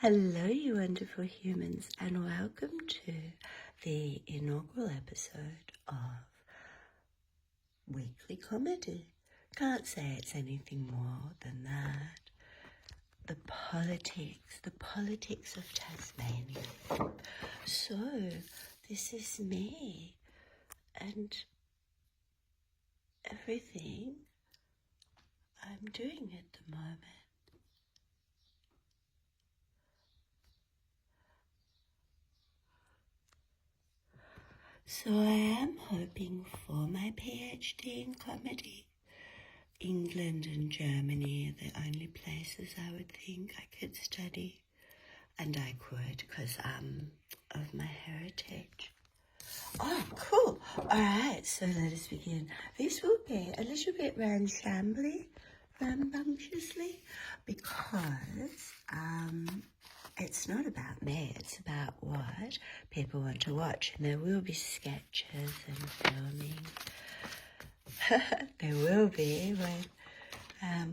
Hello, you wonderful humans, and welcome to the inaugural episode of Weekly Comedy. Can't say it's anything more than that. The politics of Tasmania. So, this is me and everything I'm doing at the moment. So I am hoping for my PhD in comedy. England and Germany are the only places I would think I could study. And I could because of my heritage. Oh, cool. All right, so let us begin. This will be a little bit rambunctiously, because it's not about me, it's about what people want to watch. And there will be sketches and filming. There will be when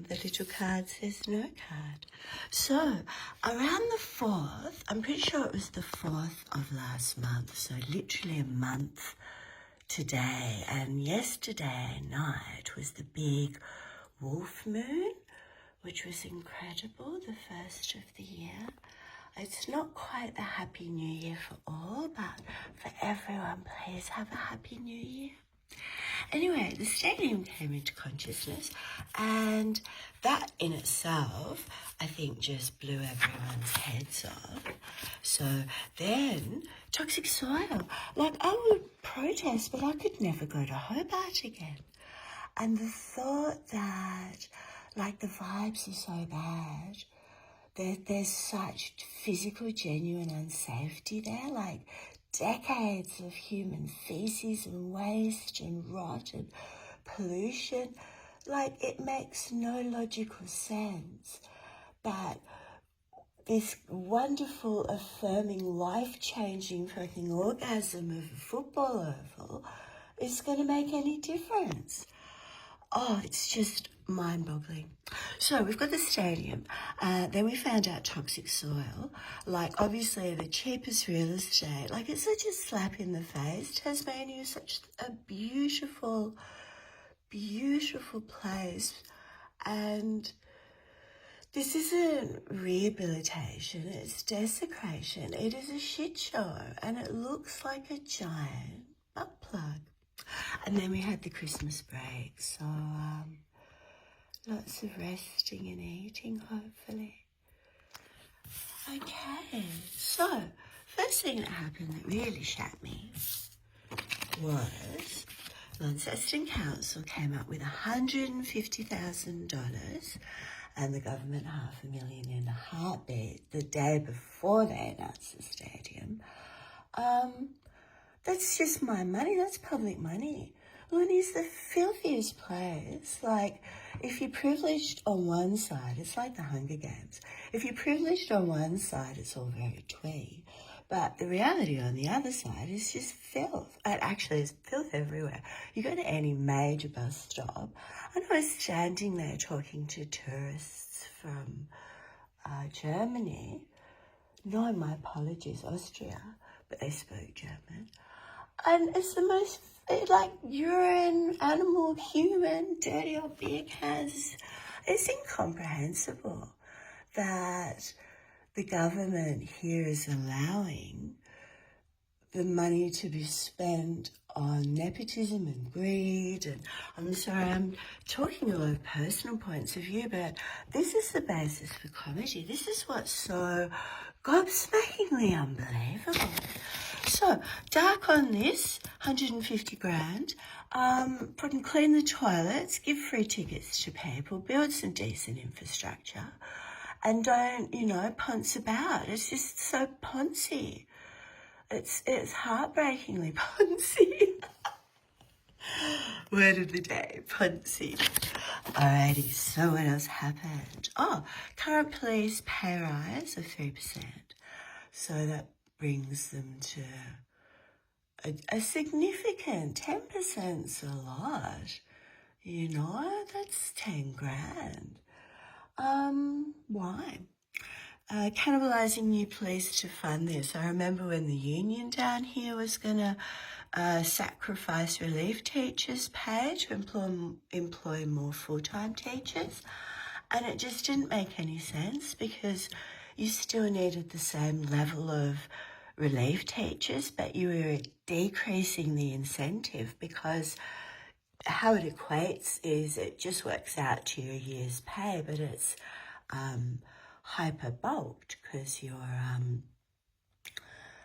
the little card says no card. So, around the 4th, I'm pretty sure it was the 4th of last month, so literally a month today, and yesterday night was the big wolf moon, which was incredible, the first of the year. It's not quite the Happy New Year for all, but for everyone, please have a Happy New Year. Anyway, the stadium came into consciousness, and that in itself, I think, just blew everyone's heads off. So then, toxic soil. Like, I would protest, but I could never go to Hobart again. And the thought that, like, the vibes are so bad, there's such physical, genuine unsafety there, like decades of human feces and waste and rot and pollution. Like, it makes no logical sense. But this wonderful, affirming, life-changing fucking orgasm of a football oval is going to make any difference. Oh, it's just mind-boggling. So we've got the stadium. Then we found out toxic soil. Like, obviously the cheapest real estate. Like, it's such a slap in the face. Tasmania is such a beautiful, beautiful place. And this isn't rehabilitation, it's desecration. It is a shit show, and it looks like a giant butt plug. And then we had the Christmas break, so lots of resting and eating, hopefully. Okay, so first thing that happened that really shat me was Launceston Council came up with $150,000 and the government $500,000 in a heartbeat the day before they announced the stadium. That's just my money. That's public money. Looney's the filthiest place. Like, if you're privileged on one side, it's like the Hunger Games. If you're privileged on one side, it's all very twee. But the reality on the other side is just filth. And actually, there's filth everywhere. You go to any major bus stop, and I was standing there talking to tourists from Germany. No, my apologies, Austria, but they spoke German. And it's the most, like, urine, animal, human, dirty old beer cans. It's incomprehensible that the government here is allowing the money to be spent on nepotism and greed. And I'm sorry, I'm talking a lot of personal points of view, but this is the basis for comedy. This is what's so gobsmackingly unbelievable. So, dark on this, 150 grand, put and clean the toilets, give free tickets to people, build some decent infrastructure, and don't, ponce about. It's just so poncy. It's heartbreakingly poncy. Word of the day, poncy. Alrighty, so what else happened? Oh, current police pay rise of 3%. So that brings them to a significant 10%'s a lot. That's 10 grand. Why? cannibalising new police to fund this. I remember when the union down here was going to sacrifice relief teachers' pay to employ more full-time teachers. And it just didn't make any sense because you still needed the same level of relief teachers, but you were decreasing the incentive because how it equates is it just works out to your year's pay, but it's hyper bulked because you're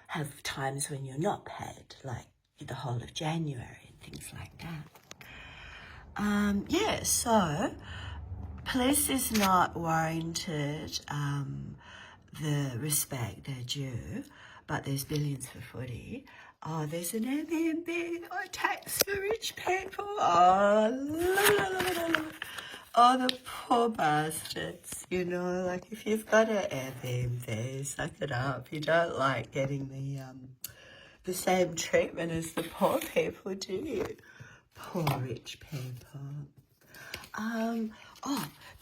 have times when you're not paid, like the whole of January and things like that. Yeah, so police is not warranted the respect they're due, but there's billions for footy. Oh, there's an Airbnb or tax for rich people. Oh, the poor bastards, you know, like if you've got an Airbnb, suck it up. You don't like getting the same treatment as the poor people, do you? Poor rich people. Oh,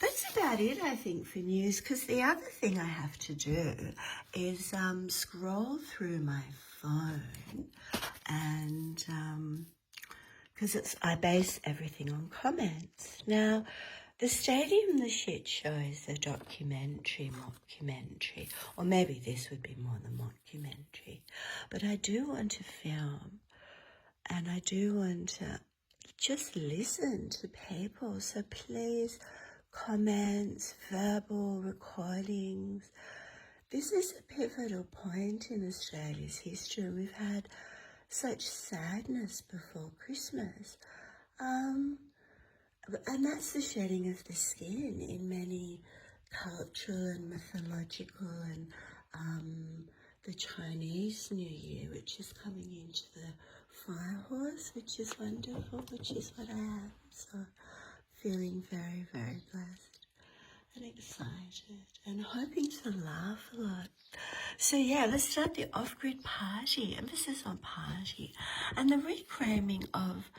that's about it, I think, for news, because the other thing I have to do is scroll through my phone and because I base everything on comments. Now, the Stadium the Shit Show is a mockumentary, or maybe this would be more the mockumentary, but I do want to film and I do want to just listen to people. So please, comments, verbal recordings. This is a pivotal point in Australia's history. We've had such sadness before Christmas. And that's the shedding of the skin in many cultural and mythological and the Chinese New Year, which is coming into the fire horse, which is wonderful, which is what I am. So feeling very, very blessed and excited and hoping to laugh a lot. So yeah, let's start the off-grid party, emphasis on party, and the reclaiming of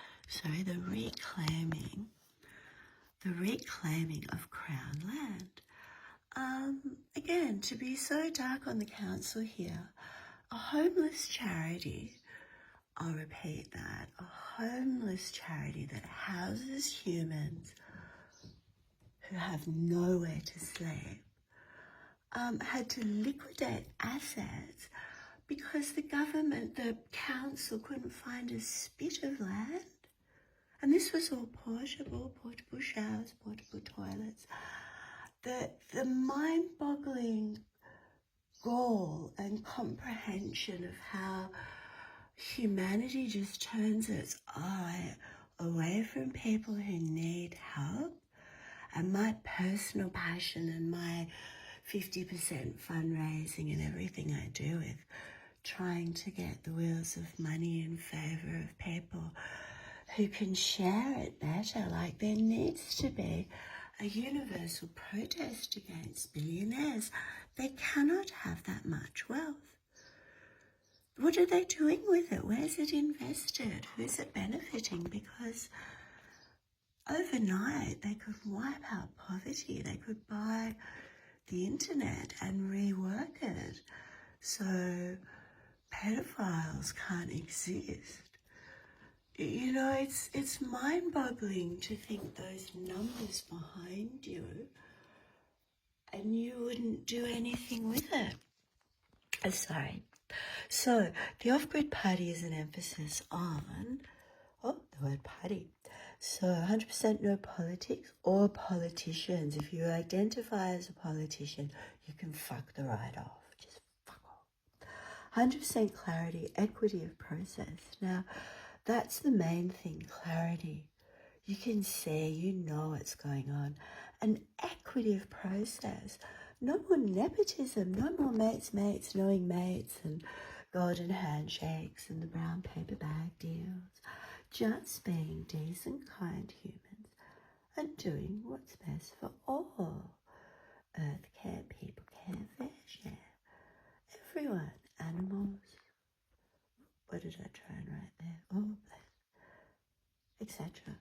Crown land. Again, to be so dark on the council here, a homeless charity, I'll repeat that, a homeless charity that houses humans who have nowhere to sleep, had to liquidate assets because the government, the council, couldn't find a spit of land. And this was all portable showers, portable toilets. The mind-boggling gall and comprehension of how humanity just turns its eye away from people who need help, and my personal passion and my 50% fundraising and everything I do with trying to get the wheels of money in favour of people who can share it better. Like there needs to be a universal protest against billionaires. They cannot have that much wealth. What are they doing with it? Where's it invested? Who's it benefiting? Because overnight they could wipe out poverty. They could buy the internet and rework it so pedophiles can't exist. You know, it's mind-boggling to think those numbers behind you and you wouldn't do anything with it. Sorry. So the off-grid party is an emphasis on, the word party. So 100% no politics or politicians. If you identify as a politician, you can fuck the right off. Just fuck off. 100% clarity, equity of process. Now, that's the main thing, clarity. You can see, you know what's going on. An equity of process. No more nepotism, no more mates knowing mates and golden handshakes and the brown paper bag deals. Just being decent, kind humans and doing what's best for all. Earth care, people care, fair share. Everyone, animals. What did I try and write there? Oh, etc.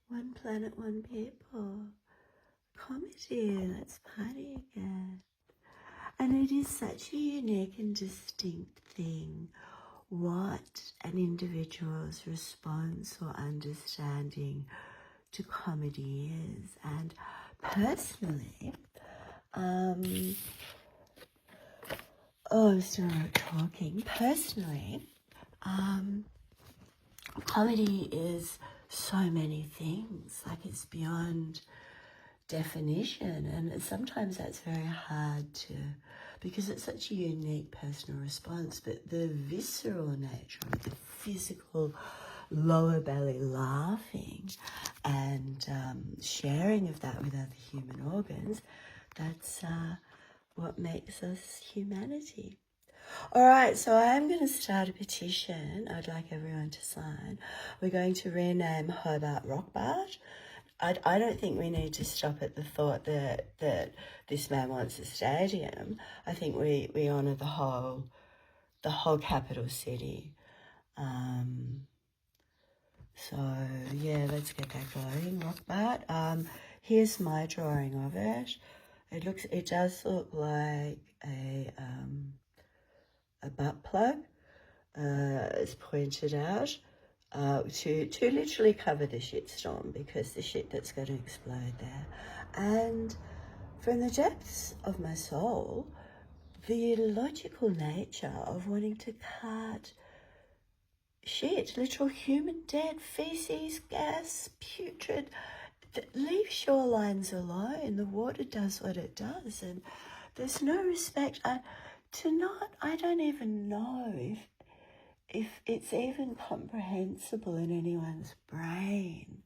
One planet, one people. comedy. Let's party again. And it is such a unique and distinct thing what an individual's response or understanding to comedy is. And personally, I'm still not talking. Personally, comedy is so many things. Like, it's beyond definition, and sometimes that's very hard to, because it's such a unique personal response. But the visceral nature of the physical lower belly laughing and sharing of that with other human organs, that's what makes us humanity. All right, so I am going to start a petition I'd like everyone to sign. We're going to rename Hobart Rockbart. I don't think we need to stop at the thought that this man wants a stadium. I think we honour the whole capital city. So yeah, let's get that going. Rockbart. Here's my drawing of it. It does look like a butt plug. It's pointed out. To literally cover the shitstorm, because the shit that's going to explode there. And from the depths of my soul, the illogical nature of wanting to cut shit, literal human dead, feces, gas, putrid, leave shorelines alone. The water does what it does, and there's no respect. I don't even know if it's even comprehensible in anyone's brain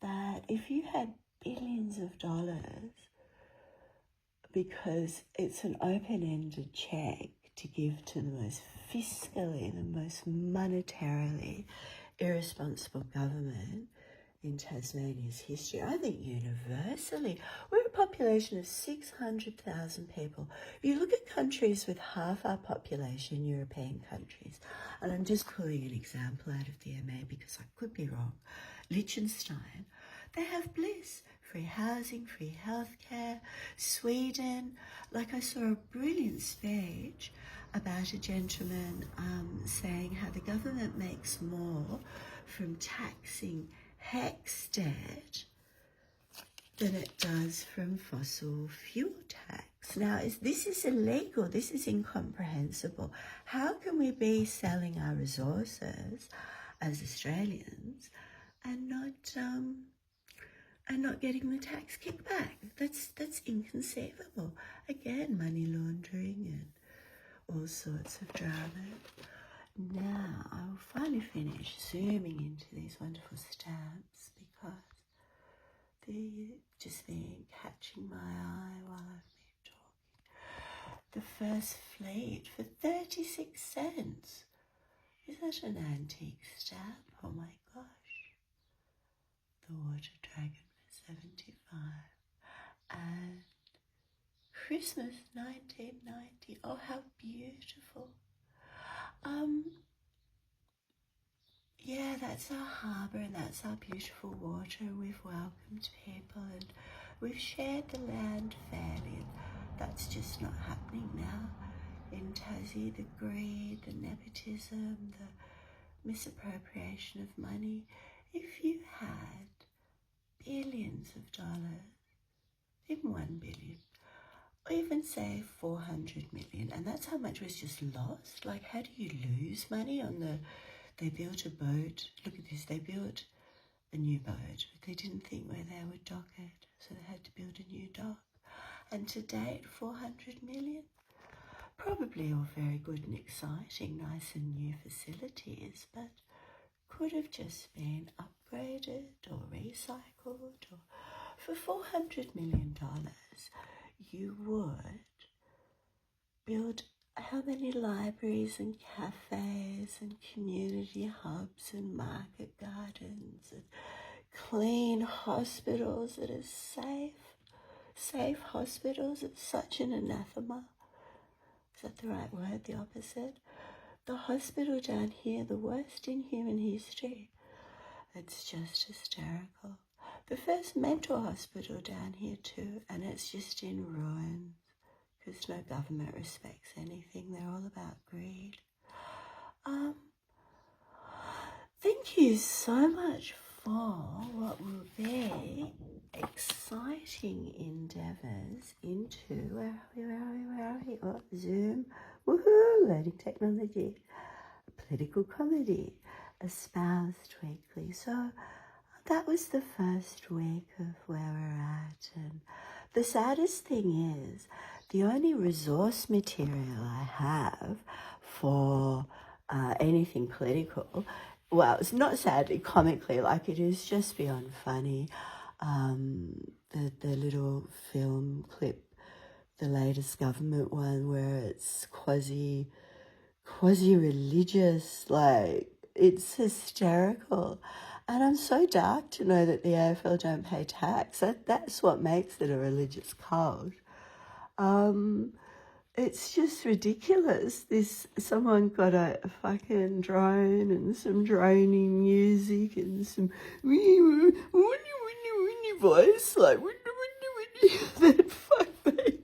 that if you had billions of dollars, because it's an open-ended check to give to the most fiscally, the most monetarily irresponsible government in Tasmania's history, I think universally. We're a population of 600,000 people. You look at countries with half our population, European countries, and I'm just pulling an example out of the MA because I could be wrong. Liechtenstein, they have bliss, free housing, free healthcare. Sweden, like, I saw a brilliant speech about a gentleman saying how the government makes more from taxing HEX debt than it does from fossil fuel tax. Now, this is illegal. This is incomprehensible. How can we be selling our resources as Australians and not getting the tax kickback? That's inconceivable. Again, money laundering and all sorts of drama. Now I will finally finish zooming into these wonderful stamps because they've just been catching my eye while I've been talking. The first fleet for 36 cents. Is that an antique stamp? Oh my gosh. The Water Dragon for 75. And Christmas 1990. Oh, how beautiful. Yeah, that's our harbour and that's our beautiful water. We've welcomed people and we've shared the land fairly. That's just not happening now in Tassie. The greed, the nepotism, the misappropriation of money. If you had billions of dollars, even 1 billion, or even say 400 million, and that's how much was just lost. Like, how do you lose money on they built a boat. Look at this, they built a new boat, but they didn't think where they would dock it, so they had to build a new dock. And to date, 400 million. Probably all very good and exciting, nice and new facilities, but could have just been upgraded or recycled. Or for $400 million, you would build how many libraries and cafes and community hubs and market gardens and clean hospitals that are safe hospitals. It's such an anathema. Is that the right word? The opposite? The hospital down here, the worst in human history. It's just hysterical. the first mental hospital down here too, and it's just in ruins because no government respects anything. They're all about greed. Thank you so much for what will be exciting endeavours into, where are we? Oh, Zoom, woohoo, learning technology, political comedy, espoused weekly. So that was the first week of where we're at, and the saddest thing is the only resource material I have for anything political, well, it's not sadly comically, like it is just beyond funny. The little film clip, the latest government one where it's quasi religious, like it's hysterical. And I'm so dark to know that the AFL don't pay tax. That's what makes it a religious cult. It's just ridiculous. Someone got a fucking drone and some droning music and some winny voice, like then fuck me.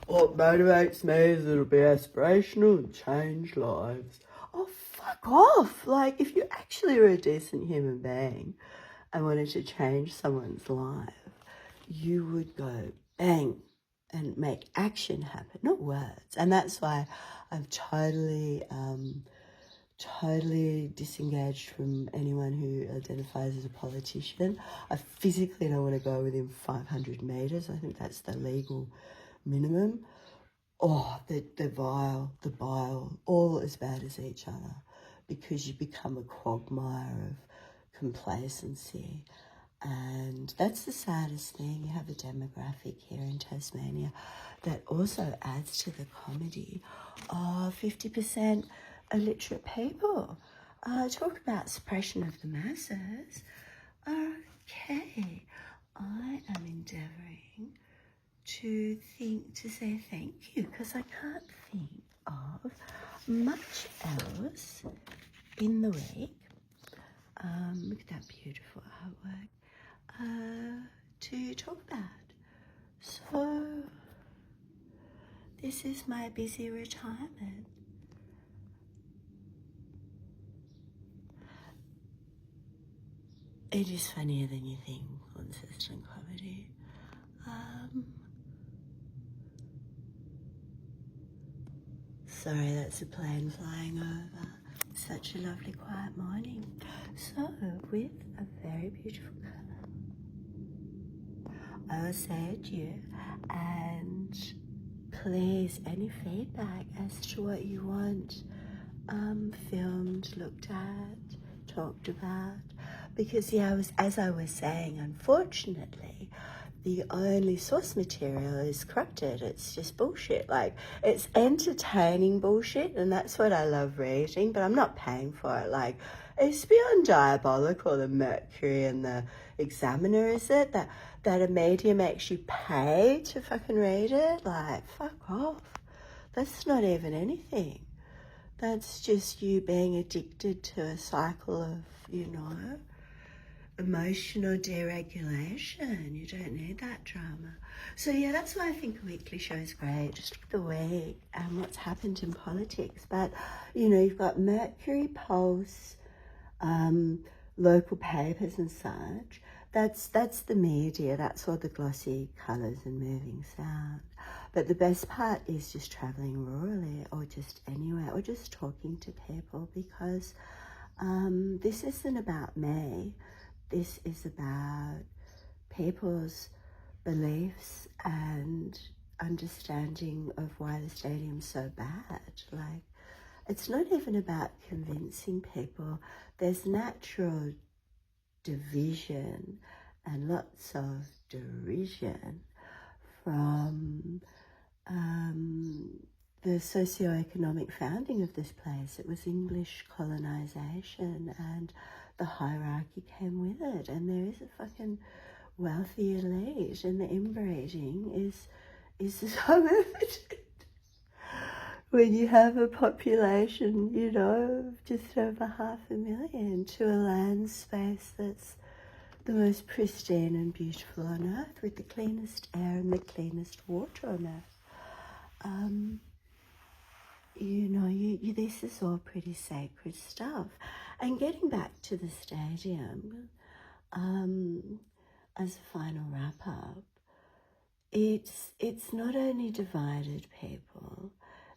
What motivates me is it'll be aspirational and change lives. Oh, fuck off. Like, if you actually were a decent human being and wanted to change someone's life, you would go bang and make action happen, not words. And that's why I'm totally disengaged from anyone who identifies as a politician. I physically don't want to go within 500 metres. I think that's the legal minimum. Oh, the vile, the bile, all as bad as each other, because you become a quagmire of complacency. And that's the saddest thing. You have a demographic here in Tasmania that also adds to the comedy of 50% illiterate people. Talk about suppression of the masses. Okay, I am endeavouring to say thank you, because I can't think of much else in the week. Look at that beautiful artwork to talk about. So this is my busy retirement. It is funnier than you think, consistent comedy. Sorry, that's a plane flying over. Such a lovely quiet morning. So, with a very beautiful colour, I will say adieu, and please, any feedback as to what you want filmed, looked at, talked about, because as I was saying, unfortunately, the only source material is corrupted. It's just bullshit. Like, it's entertaining bullshit, and that's what I love reading, but I'm not paying for it. Like, it's beyond diabolical, the Mercury and the Examiner, is it? That a media makes you pay to fucking read it? Like, fuck off. That's not even anything. That's just you being addicted to a cycle of, emotional deregulation. You don't need that drama. So yeah, that's why I think a weekly show is great, just for the week and what's happened in politics. But you've got Mercury, Pulse, local papers and such. That's the media. That's all the glossy colours and moving sound. But the best part is just travelling rurally, or just anywhere, or just talking to people, because this isn't about me. This is about people's beliefs and understanding of why the stadium's so bad. Like, it's not even about convincing people. There's natural division and lots of derision from the socio-economic founding of this place. It was English colonization, and the hierarchy came with it, and there is a fucking wealthy elite, and the inbreeding is so evident when you have a population, of just over 500,000 to a land space that's the most pristine and beautiful on earth, with the cleanest air and the cleanest water on earth. You know, this is all pretty sacred stuff. And getting back to the stadium, as a final wrap-up, it's not only divided people,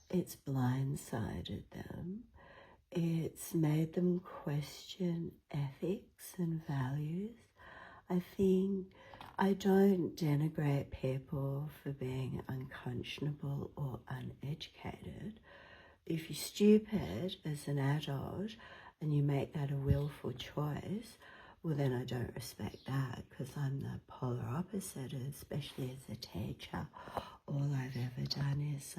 it's blindsided them. It's made them question ethics and values. I think I don't denigrate people for being unconscionable or uneducated. If you're stupid as an adult and you make that a willful choice, well, then I don't respect that, because I'm the polar opposite, especially as a teacher. All I've ever done is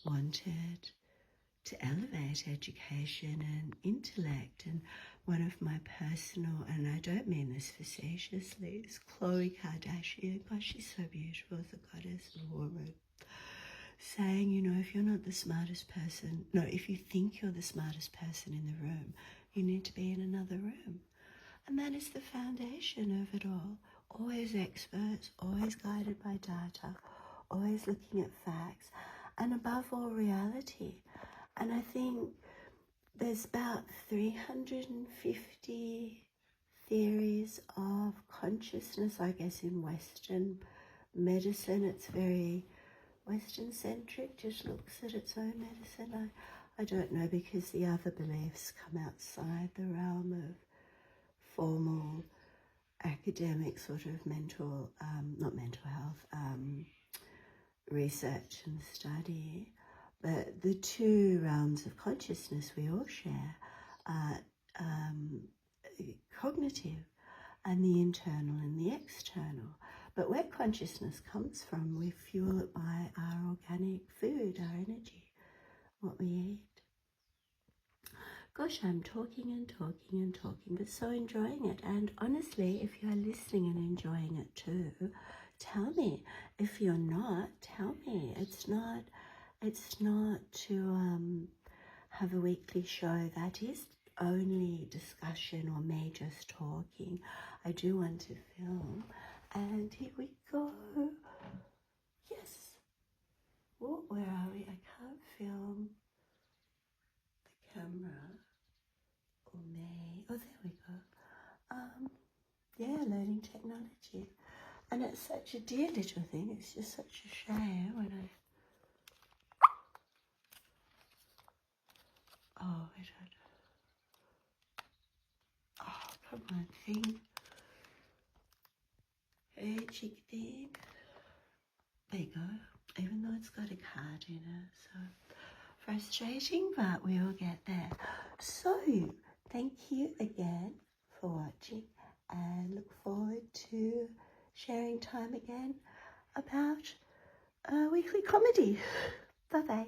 wanted to elevate education and intellect. And one of my personal, and I don't mean this facetiously, is Khloe Kardashian. Gosh, she's so beautiful as a goddess and woman. Saying, you know, if you're not the smartest person, no, if you think you're the smartest person in the room, you need to be in another room. And that is the foundation of it all. Always experts, always guided by data, always looking at facts, and above all, reality. And I think there's about 350 theories of consciousness, I guess, in Western medicine. It's very Western-centric, just looks at its own medicine. I don't know, because the other beliefs come outside the realm of formal academic sort of not mental health, research and study. But the two realms of consciousness we all share are cognitive, and the internal and the external. But where consciousness comes from, we fuel it by our organic food, our energy, what we eat. Gosh, I'm talking and talking and talking, but so enjoying it. And honestly, if you're listening and enjoying it too, tell me. If you're not, tell me. It's not to have a weekly show that is only discussion or me just talking. I do want to film. And here we go. Yes. Oh, where are we? I can't film the camera. Or me. Oh, there we go. Yeah, learning technology. And it's such a dear little thing. It's just such a shame when I... Oh, I don't know. Oh, come on, thing. Hey, cheeky thing. There you go. Even though it's got a card in it, so frustrating, but we will get there. So, thank you again for watching, and look forward to sharing time again about weekly comedy. Bye-bye.